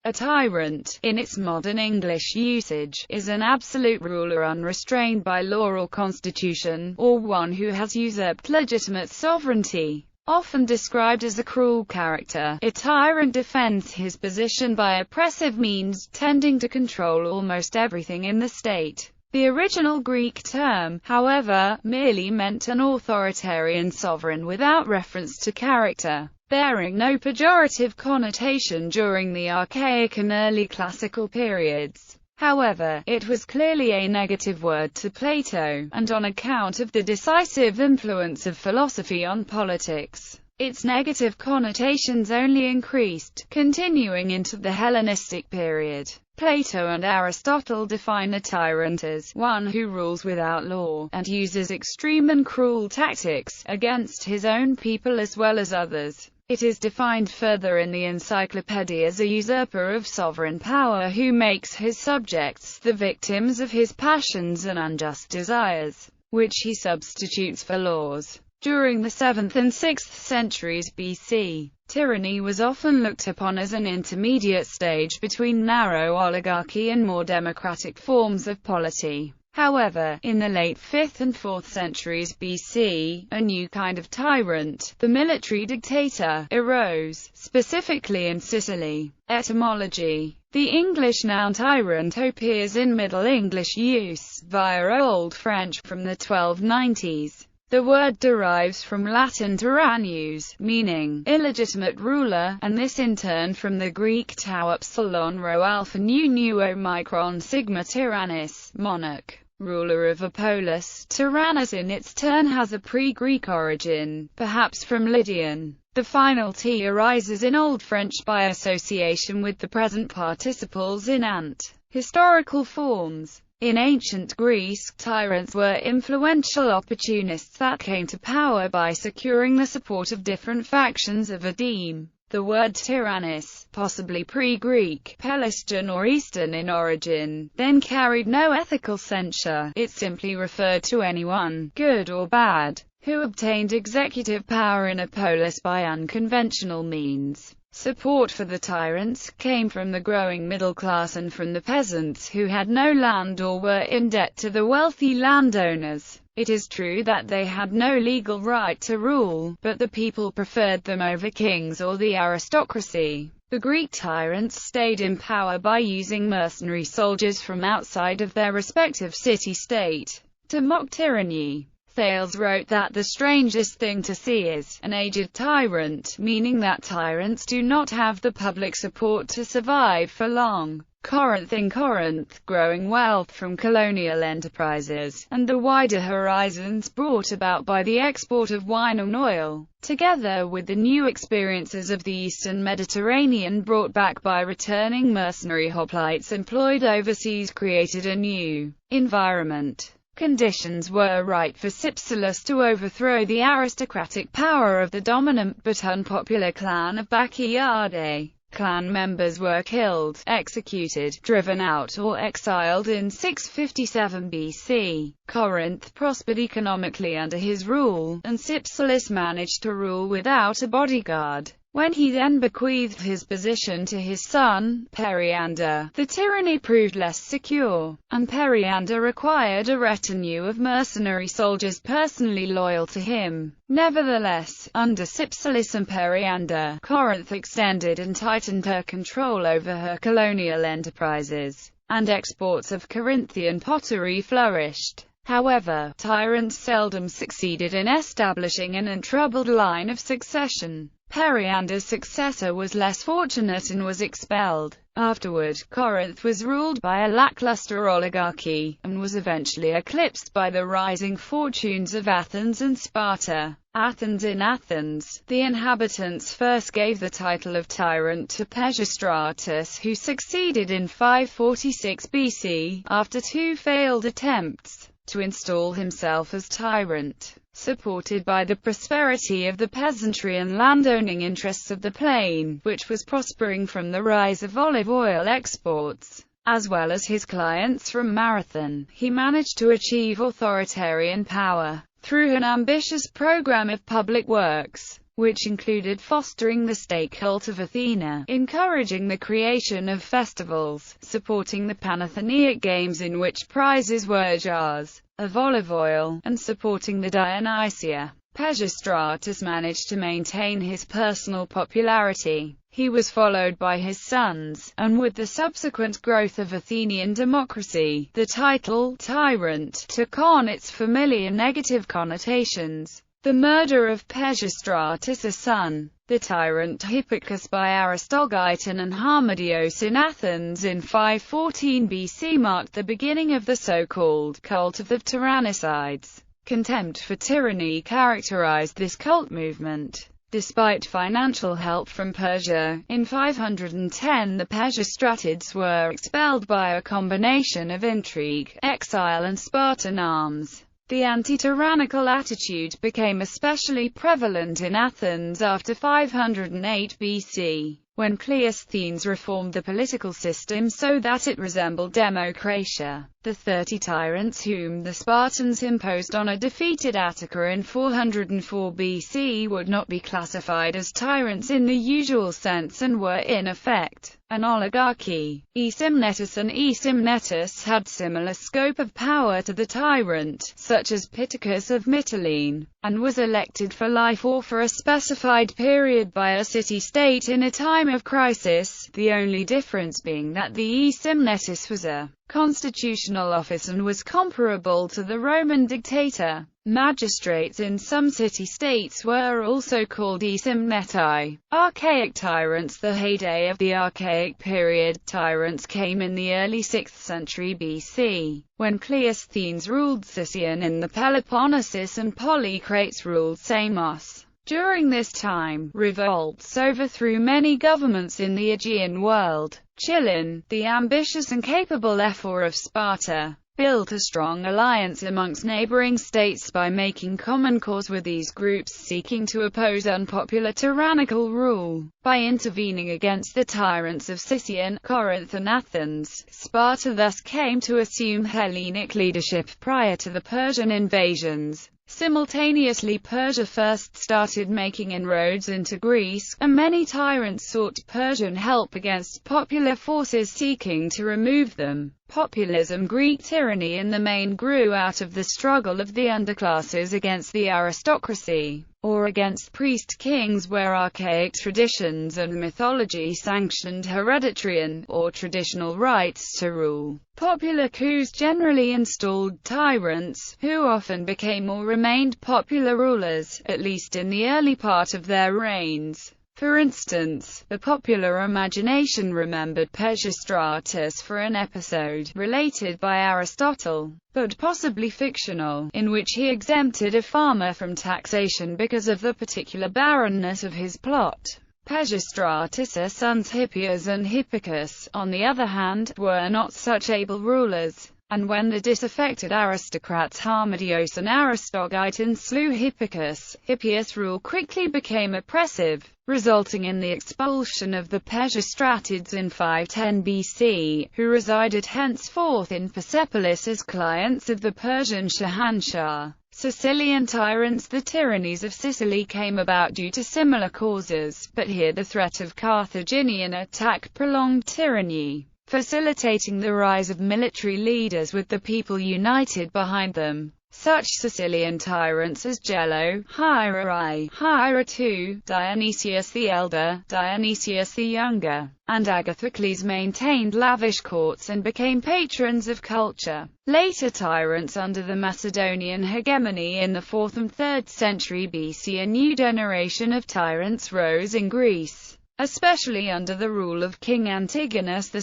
A tyrant, in its modern English usage, is an absolute ruler unrestrained by law or constitution, or one who has usurped legitimate sovereignty. Often described as a cruel character, a tyrant defends his position by oppressive means, tending to control almost everything in the state. The original Greek term, however, merely meant an authoritarian sovereign without reference to character, bearing no pejorative connotation during the archaic and early classical periods. However, it was clearly a negative word to Plato, and on account of the decisive influence of philosophy on politics, its negative connotations only increased, continuing into the Hellenistic period. Plato and Aristotle define a tyrant as one who rules without law, and uses extreme and cruel tactics against his own people as well as others. It is defined further in the Encyclopedia as a usurper of sovereign power who makes his subjects the victims of his passions and unjust desires, which he substitutes for laws. During the 7th and 6th centuries BC, tyranny was often looked upon as an intermediate stage between narrow oligarchy and more democratic forms of polity. However, in the late 5th and 4th centuries BC, a new kind of tyrant, the military dictator, arose, specifically in Sicily. Etymology. The English noun tyrant appears in Middle English use, via Old French, from the 1290s. The word derives from Latin tyrannus, meaning illegitimate ruler, and this in turn from the Greek tau upsilon rho alpha nu omicron sigma tyrannus, monarch, ruler of a polis. Tyrannus in its turn has a pre-Greek origin, perhaps from Lydian. The final T arises in Old French by association with the present participles in ant. Historical forms. In ancient Greece, tyrants were influential opportunists that came to power by securing the support of different factions of a deme. The word tyrannus, possibly pre-Greek, Pelasgian or Eastern in origin, then carried no ethical censure. It simply referred to anyone, good or bad, who obtained executive power in a polis by unconventional means. Support for the tyrants came from the growing middle class and from the peasants who had no land or were in debt to the wealthy landowners. It is true that they had no legal right to rule, but the people preferred them over kings or the aristocracy. The Greek tyrants stayed in power by using mercenary soldiers from outside of their respective city-state to mock tyranny. Thales wrote that the strangest thing to see is an aged tyrant, meaning that tyrants do not have the public support to survive for long. Corinth. In Corinth, growing wealth from colonial enterprises, and the wider horizons brought about by the export of wine and oil, together with the new experiences of the Eastern Mediterranean brought back by returning mercenary hoplites employed overseas, created a new environment. Conditions were right for Cypselus to overthrow the aristocratic power of the dominant but unpopular clan of Bacchiadae. Clan members were killed, executed, driven out or exiled in 657 BC. Corinth prospered economically under his rule, and Cypselus managed to rule without a bodyguard. When he then bequeathed his position to his son, Periander, the tyranny proved less secure, and Periander required a retinue of mercenary soldiers personally loyal to him. Nevertheless, under Cypselus and Periander, Corinth extended and tightened her control over her colonial enterprises, and exports of Corinthian pottery flourished. However, tyrants seldom succeeded in establishing an untroubled line of succession. Periander's successor was less fortunate and was expelled. Afterward, Corinth was ruled by a lackluster oligarchy, and was eventually eclipsed by the rising fortunes of Athens and Sparta. In Athens, the inhabitants first gave the title of tyrant to Pisistratus, who succeeded in 546 BC, after two failed attempts to install himself as tyrant. Supported by the prosperity of the peasantry and landowning interests of the plain, which was prospering from the rise of olive oil exports, as well as his clients from Marathon, he managed to achieve authoritarian power through an ambitious program of public works. which included fostering the state cult of Athena, encouraging the creation of festivals, supporting the Panathenaic games in which prizes were jars of olive oil, and supporting the Dionysia. Pisistratus managed to maintain his personal popularity. He was followed by his sons, and with the subsequent growth of Athenian democracy, the title Tyrant took on its familiar negative connotations. The murder of Pisistratus' son, the tyrant Hippicus by Aristogiton and Harmodios in Athens in 514 BC marked the beginning of the so-called cult of the tyrannicides. Contempt for tyranny characterized this cult movement. Despite financial help from Persia, in 510 the Pisistratids were expelled by a combination of intrigue, exile and Spartan arms. The anti-tyrannical attitude became especially prevalent in Athens after 508 BC, when Cleisthenes reformed the political system so that it resembled democratia. The 30 tyrants whom the Spartans imposed on a defeated Attica in 404 BC would not be classified as tyrants in the usual sense and were in effect an oligarchy. Aesymnetus and Aesymnetus had similar scope of power to the tyrant, such as Pittacus of Mytilene, and was elected for life or for a specified period by a city-state in a time of crisis, the only difference being that the Aesymnetus was a constitutional office and was comparable to the Roman dictator. Magistrates in some city-states were also called Aesymneti. Archaic tyrants. The heyday of the Archaic period tyrants came in the early 6th century BC, when Cleisthenes ruled Sicyon in the Peloponnesus and Polycrates ruled Samos. During this time, revolts overthrew many governments in the Aegean world. Chilon, the ambitious and capable Ephor of Sparta, built a strong alliance amongst neighboring states by making common cause with these groups seeking to oppose unpopular tyrannical rule. By intervening against the tyrants of Sicyon, Corinth and Athens, Sparta thus came to assume Hellenic leadership prior to the Persian invasions. Simultaneously, Persia first started making inroads into Greece, and many tyrants sought Persian help against popular forces seeking to remove them. Populism. Greek tyranny in the main grew out of the struggle of the underclasses against the aristocracy, or against priest-kings, where archaic traditions and mythology sanctioned hereditary or traditional rights to rule. Popular coups generally installed tyrants, who often became or remained popular rulers, at least in the early part of their reigns. For instance, the popular imagination remembered Pisistratus for an episode, related by Aristotle, but possibly fictional, in which he exempted a farmer from taxation because of the particular barrenness of his plot. Pisistratus' sons Hippias and Hippicus, on the other hand, were not such able rulers, and when the disaffected aristocrats Harmodios and Aristogiton slew Hippicus, Hippias' rule quickly became oppressive, resulting in the expulsion of the Pisistratids in 510 BC, who resided henceforth in Persepolis as clients of the Persian Shahanshah. Sicilian tyrants. The tyrannies of Sicily came about due to similar causes, but here the threat of Carthaginian attack prolonged tyranny, facilitating the rise of military leaders with the people united behind them. Such Sicilian tyrants as Gelo, Hiera I, Hiera II, Dionysius the Elder, Dionysius the Younger, and Agathocles maintained lavish courts and became patrons of culture. Later tyrants under the Macedonian hegemony in the 4th and 3rd century BC, a new generation of tyrants rose in Greece, especially under the rule of King Antigonus II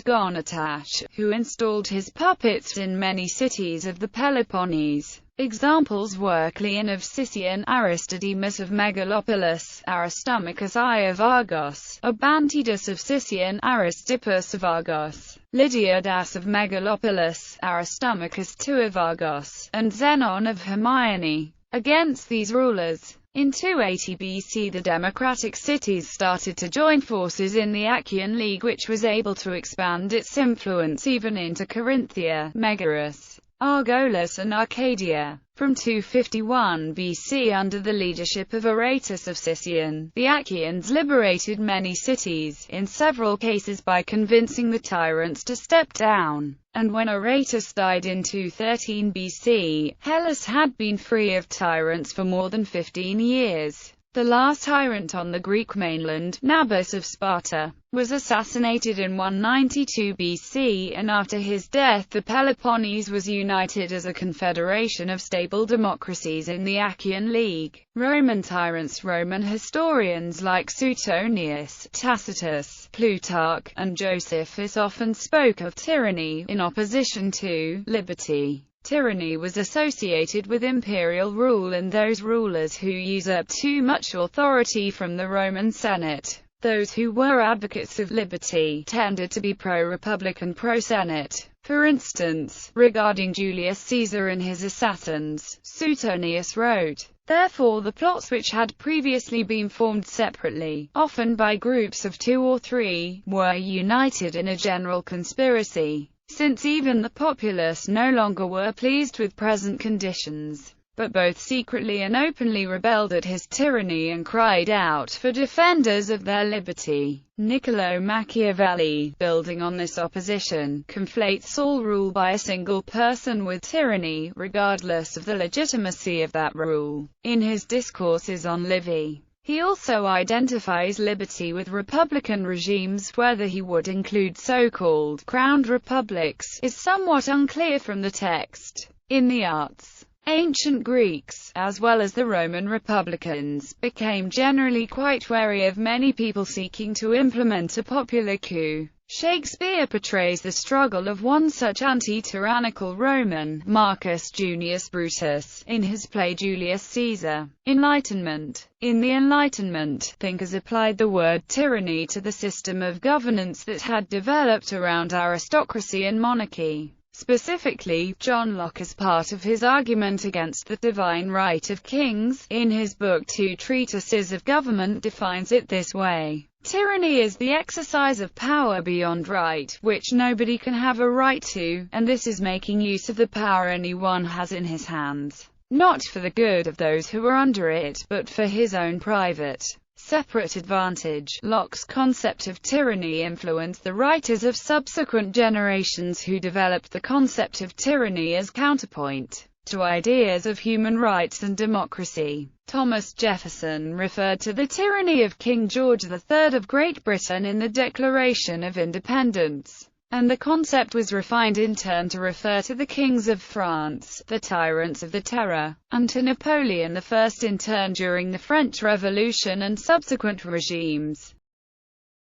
Gonatash, who installed his puppets in many cities of the Peloponnese. Examples were Cleon of Sicyon, Aristodemus of Megalopolis, Aristomachus I of Argos, Abantidus of Sicyon, Aristippus of Argos, Lydiadas of Megalopolis, Aristomachus II of Argos, and Xenon of Hermione. Against these rulers, in 280 BC the democratic cities started to join forces in the Achaean League, which was able to expand its influence even into Corinthia. Megaris, Argolis and Arcadia. From 251 BC under the leadership of Aratus of Sicyon, the Achaeans liberated many cities, in several cases by convincing the tyrants to step down. And when Aratus died in 213 BC, Hellas had been free of tyrants for more than 15 years. The last tyrant on the Greek mainland, Nabis of Sparta, was assassinated in 192 BC, and after his death the Peloponnese was united as a confederation of stable democracies in the Achaean League. Roman tyrants. Roman historians like Suetonius, Tacitus, Plutarch, and Josephus often spoke of tyranny, in opposition to liberty. Tyranny was associated with imperial rule and those rulers who usurped too much authority from the Roman Senate. Those who were advocates of liberty tended to be pro-republic and pro-senate. For instance, regarding Julius Caesar and his assassins, Suetonius wrote, "Therefore the plots which had previously been formed separately, often by groups of 2 or 3, were united in a general conspiracy. Since even the populace no longer were pleased with present conditions, but both secretly and openly rebelled at his tyranny and cried out for defenders of their liberty." Niccolò Machiavelli, building on this opposition, conflates all rule by a single person with tyranny, regardless of the legitimacy of that rule. In his discourses on Livy, he also identifies liberty with republican regimes. Whether he would include so-called crowned republics is somewhat unclear from the text. In the arts, ancient Greeks, as well as the Roman republicans, became generally quite wary of many people seeking to implement a popular coup. Shakespeare portrays the struggle of one such anti-tyrannical Roman, Marcus Junius Brutus, in his play Julius Caesar. Enlightenment. In the Enlightenment, thinkers applied the word tyranny to the system of governance that had developed around aristocracy and monarchy. Specifically, John Locke, as part of his argument against the divine right of kings, in his book Two Treatises of Government, defines it this way: tyranny is the exercise of power beyond right, which nobody can have a right to, and this is making use of the power anyone has in his hands, not for the good of those who are under it, but for his own private, separate advantage. Locke's concept of tyranny influenced the writers of subsequent generations who developed the concept of tyranny as counterpoint to ideas of human rights and democracy. Thomas Jefferson referred to the tyranny of King George III of Great Britain in the Declaration of Independence, and the concept was refined in turn to refer to the kings of France, the tyrants of the Terror, and to Napoleon I in turn during the French Revolution and subsequent regimes.